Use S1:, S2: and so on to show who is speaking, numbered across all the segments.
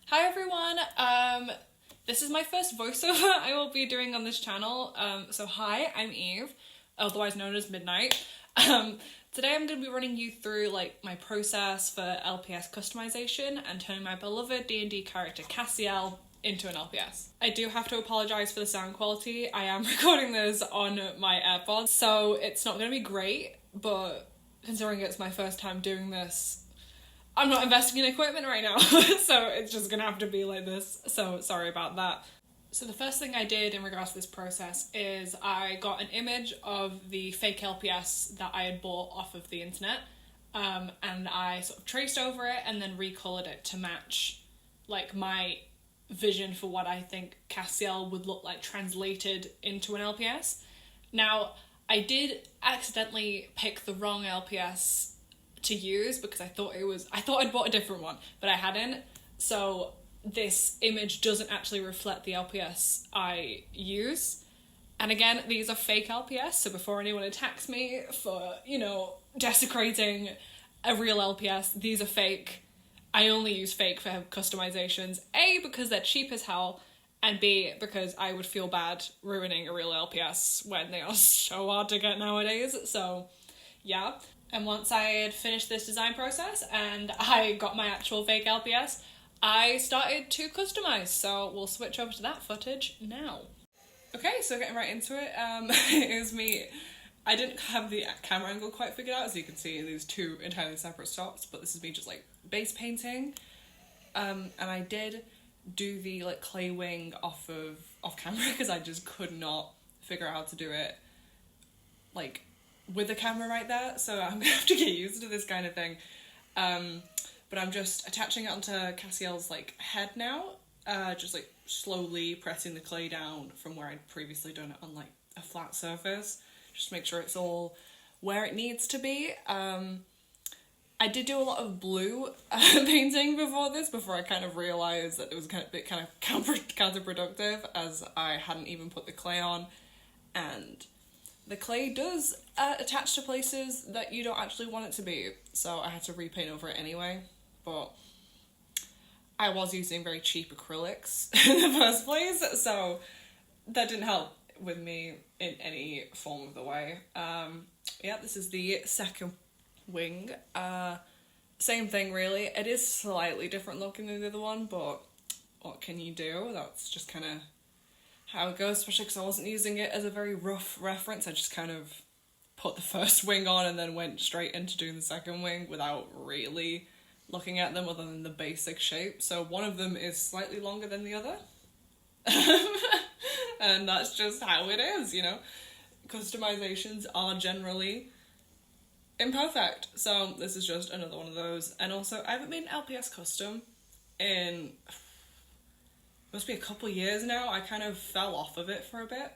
S1: Hi everyone, this is my first voiceover I will be doing on this channel. So hi, I'm Eve, otherwise known as Midnight. Today I'm going to be running you through my process for LPS customization and turning my beloved D&D character Cassiel into an LPS. I do have to apologise for the sound quality. I am recording this on my AirPods, so it's not going to be great, but considering it's my first time doing this, I'm not investing in equipment right now, so it's just gonna have to be like this, so sorry about that. So the first thing I did in regards to this process is I got an image of the fake LPS that I had bought off of the internet, and I sort of traced over it and then recolored it to match my vision for what I think Cassiel would look like translated into an LPS. Now, I did accidentally pick the wrong LPS to use because I thought I'd bought a different one, but I hadn't. So this image doesn't actually reflect the LPS I use. And again, these are fake LPS, so before anyone attacks me for, desecrating a real LPS, these are fake. I only use fake for customizations. A, because they're cheap as hell, and B, because I would feel bad ruining a real LPS when they are so hard to get nowadays. So yeah. And once I had finished this design process and I got my actual fake LPS, I started to customize. So we'll switch over to that footage now. Okay, so getting right into it, it was me. I didn't have the camera angle quite figured out, as you can see, these two entirely separate shots, but this is me just base painting. And I did do the clay wing off camera because I just could not figure out how to do it with the camera right there, so I'm gonna have to get used to this kind of thing. But I'm just attaching it onto Cassiel's head now, just slowly pressing the clay down from where I'd previously done it on a flat surface, just to make sure it's all where it needs to be. I did do a lot of blue painting before I kind of realised that it was a bit counterproductive, as I hadn't even put the clay on, and the clay does attach to places that you don't actually want it to be, so I had to repaint over it anyway, but I was using very cheap acrylics in the first place, so that didn't help with me in any form of the way. Yeah, this is the second wing. Same thing really. It is slightly different looking than the other one, but what can you do? That's just kind of how it goes, especially because I wasn't using it as a very rough reference. I just kind of put the first wing on and then went straight into doing the second wing without really looking at them other than the basic shape. So one of them is slightly longer than the other. And that's just how it is, Customizations are generally imperfect. So this is just another one of those. And also, I haven't made an LPS custom in must be a couple years now. I kind of fell off of it for a bit,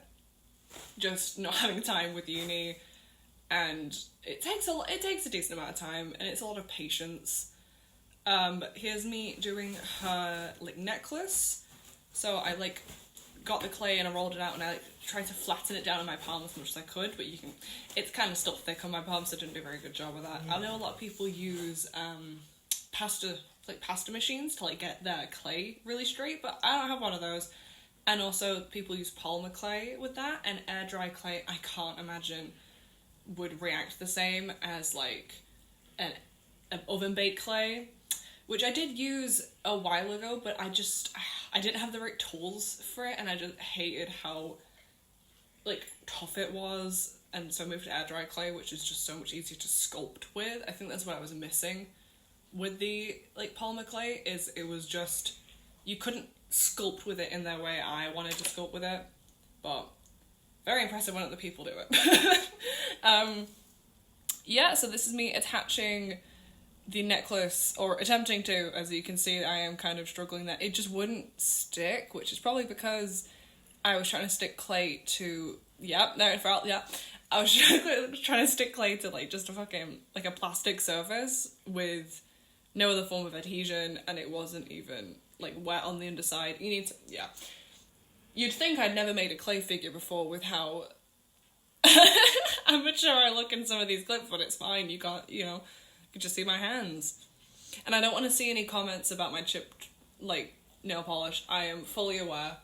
S1: just not having time with uni, and it takes a decent amount of time and it's a lot of patience. But here's me doing her necklace. So I got the clay and I rolled it out and I tried to flatten it down in my palm as much as I could, but it's kind of still thick on my palm, so I didn't do a very good job of that. I know a lot of people use pasta machines to get their clay really straight, but I don't have one of those. And also people use polymer clay with that, and air dry clay I can't imagine would react the same as an oven baked clay, which I did use a while ago, but I didn't have the right tools for it, and I just hated how tough it was, and so I moved to air dry clay, which is just so much easier to sculpt with. I think that's what I was missing with the polymer clay, is it was just, you couldn't sculpt with it in the way I wanted to sculpt with it, but very impressive when other people do it. Yeah, so this is me attaching the necklace, or attempting to. As you can see, I am kind of struggling that it just wouldn't stick, which is probably because I was trying to stick clay to, I was trying to stick clay to just a fucking, a plastic surface with no other form of adhesion, and it wasn't even wet on the underside. You'd think I'd never made a clay figure before with how amateur I look in some of these clips, but it's fine. You can't, you can just see my hands. And I don't want to see any comments about my chipped, nail polish. I am fully aware,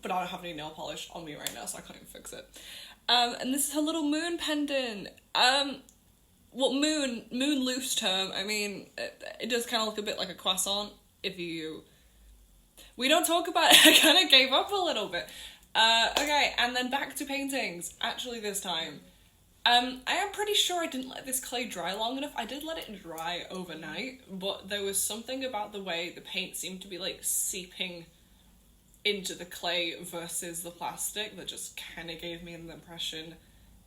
S1: but I don't have any nail polish on me right now, so I can't even fix it. And this is her little moon pendant. Well, moon loose term. I mean, it does kind of look a bit like a croissant. We don't talk about it. I kind of gave up a little bit. Okay, and then back to paintings. Actually, this time. I am pretty sure I didn't let this clay dry long enough. I did let it dry overnight, but there was something about the way the paint seemed to be like seeping into the clay versus the plastic that just kind of gave me the impression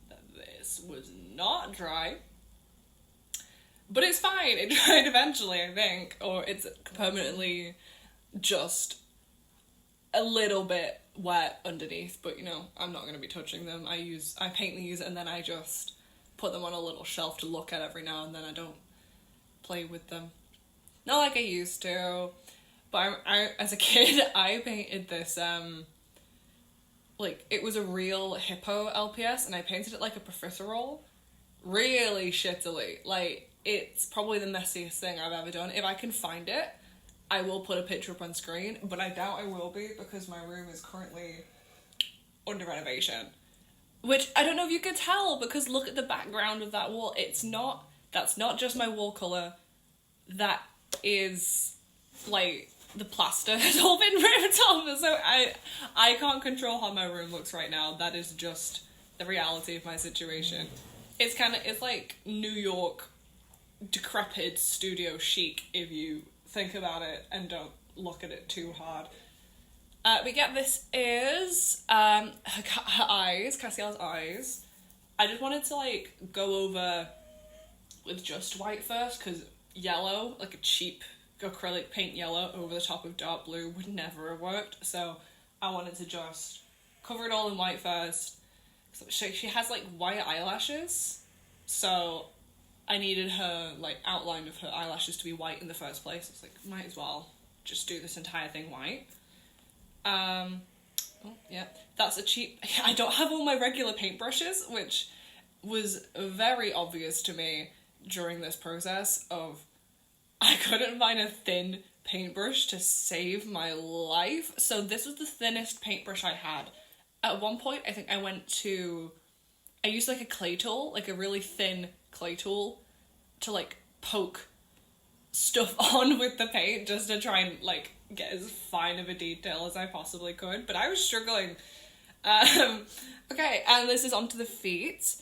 S1: that this was not dry. But it's fine. It dried eventually, I think, or it's permanently just a little bit wet underneath, but you know, I'm not going to be touching them. I paint these and then I just put them on a little shelf to look at every now and then. I don't play with them. Not like I used to. But I as a kid, I painted this, like, it was a real hippo LPS, and I painted it like a profiterole. Really shittily. Like, it's probably the messiest thing I've ever done. If I can find it, I will put a picture up on screen, but I doubt I will be because my room is currently under renovation. Which, I don't know if you could tell, because look at the background of that wall. That's not just my wall colour. That is, like, the plaster has all been ripped off, so I can't control how my room looks right now. That is just the reality of my situation. It's like New York decrepit studio chic if you think about it and don't look at it too hard. But yeah, this is her eyes, Cassiel's eyes. I just wanted to like go over with just white first, because yellow, like a cheap acrylic paint yellow over the top of dark blue would never have worked, so I wanted to just cover it all in white first. So she has like white eyelashes, so I needed her like outline of her eyelashes to be white in the first place. It's like, might as well just do this entire thing white. Oh yeah, that's a cheap, I don't have all my regular paintbrushes, which was very obvious to me during this process of I couldn't find a thin paintbrush to save my life. So this was the thinnest paintbrush I had. At one point, I think I used like a clay tool, like a really thin clay tool, to like poke stuff on with the paint just to try and like get as fine of a detail as I possibly could, but I was struggling. Okay, and this is onto the feet.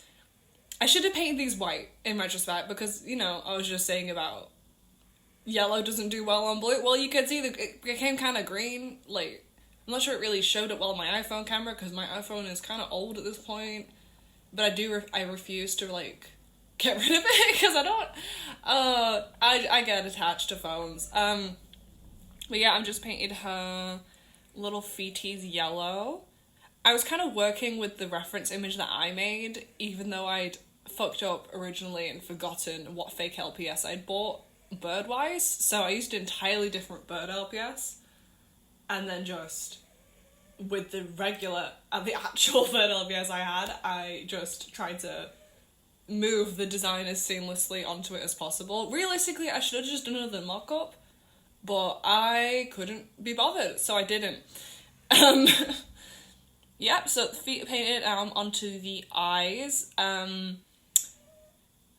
S1: I should have painted these white in retrospect because, you know, I was just saying about yellow doesn't do well on blue. Well, you can see it became kind of green. Like, I'm not sure it really showed it well on my iPhone camera because my iPhone is kind of old at this point. But I refuse to like get rid of it because I don't. I get attached to phones. But yeah, I'm just painted her little feeties yellow. I was kind of working with the reference image that I made, even though I'd fucked up originally and forgotten what fake LPS I'd bought bird-wise. So I used an entirely different bird LPS, and then just with the regular and the actual bird LPS I had, I just tried to move the design as seamlessly onto it as possible. Realistically, I should have just done another mock-up, but I couldn't be bothered, so I didn't. Yep, so the feet are painted onto the eyes.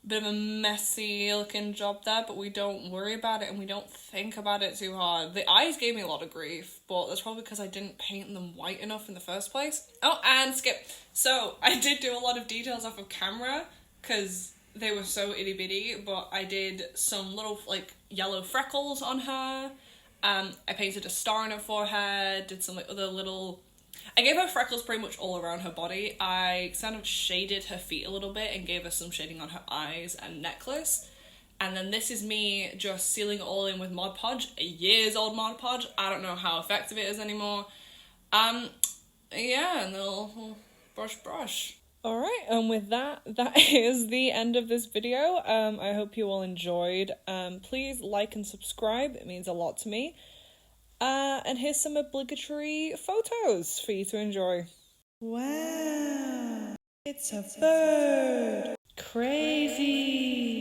S1: Bit of a messy looking job there, but we don't worry about it and we don't think about it too hard. The eyes gave me a lot of grief, but that's probably because I didn't paint them white enough in the first place. Oh, and skip. So I did do a lot of details off of camera because they were so itty bitty, but I did some little like yellow freckles on her. I painted a star on her forehead, did some like other little... I gave her freckles pretty much all around her body. I kind of shaded her feet a little bit and gave her some shading on her eyes and necklace. And then this is me just sealing it all in with Mod Podge, a years old Mod Podge. I don't know how effective it is anymore. Yeah, and then we'll brush. Alright, and with that is the end of this video. I hope you all enjoyed. Please like and subscribe, it means a lot to me. And here's some obligatory photos for you to enjoy. Wow, it's a bird. Crazy.